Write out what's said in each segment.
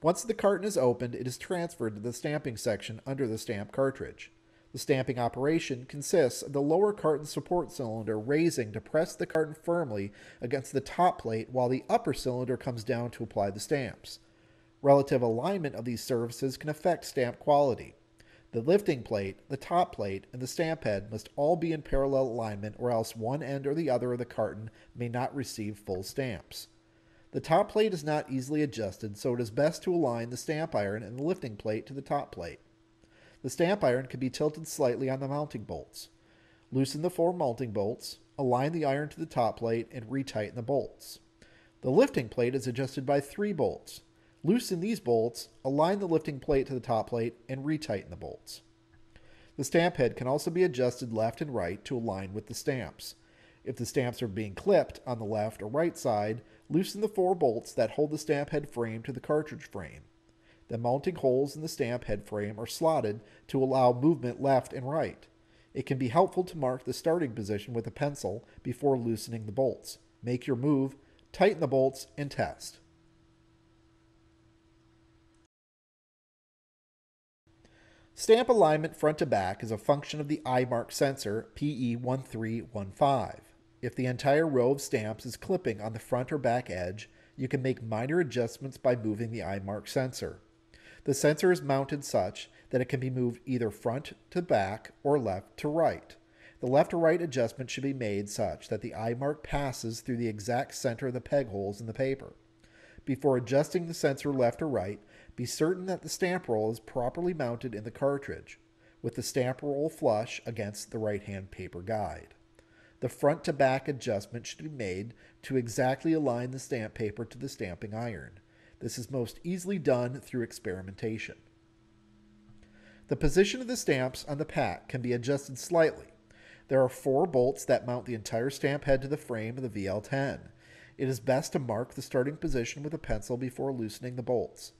Once the carton is opened, it is transferred to the stamping section under the stamp cartridge. The stamping operation consists of the lower carton support cylinder raising to press the carton firmly against the top plate while the upper cylinder comes down to apply the stamps. Relative alignment of these surfaces can affect stamp quality. The lifting plate, the top plate, and the stamp head must all be in parallel alignment or else one end or the other of the carton may not receive full stamps. The top plate is not easily adjusted, so it is best to align the stamp iron and the lifting plate to the top plate. The stamp iron can be tilted slightly on the mounting bolts. Loosen the 4 mounting bolts, align the iron to the top plate, and retighten the bolts. The lifting plate is adjusted by 3 bolts. Loosen these bolts, align the lifting plate to the top plate, and retighten the bolts. The stamp head can also be adjusted left and right to align with the stamps. If the stamps are being clipped on the left or right side, loosen the 4 bolts that hold the stamp head frame to the cartridge frame. The mounting holes in the stamp head frame are slotted to allow movement left and right. It can be helpful to mark the starting position with a pencil before loosening the bolts. Make your move, tighten the bolts, and test. Stamp alignment front to back is a function of the eye mark sensor PE1315. If the entire row of stamps is clipping on the front or back edge, you can make minor adjustments by moving the eye mark sensor. The sensor is mounted such that it can be moved either front to back or left to right. The left or right adjustment should be made such that the eye mark passes through the exact center of the peg holes in the paper. Before adjusting the sensor left or right, be certain that the stamp roll is properly mounted in the cartridge, with the stamp roll flush against the right-hand paper guide. The front to back adjustment should be made to exactly align the stamp paper to the stamping iron. This is most easily done through experimentation. The position of the stamps on the pack can be adjusted slightly. There are 4 bolts that mount the entire stamp head to the frame of the VL-10. It is best to mark the starting position with a pencil before loosening the bolts.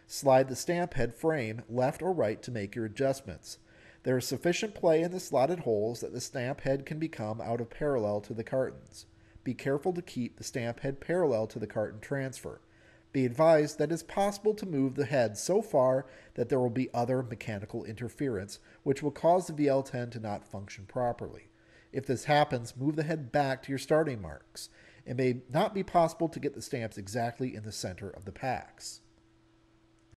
Slide the stamp head frame left or right to make your adjustments. There is sufficient play in the slotted holes that the stamp head can become out of parallel to the cartons. Be careful to keep the stamp head parallel to the carton transfer. Be advised that it is possible to move the head so far that there will be other mechanical interference, which will cause the VL-10 to not function properly. If this happens, move the head back to your starting marks. It may not be possible to get the stamps exactly in the center of the packs.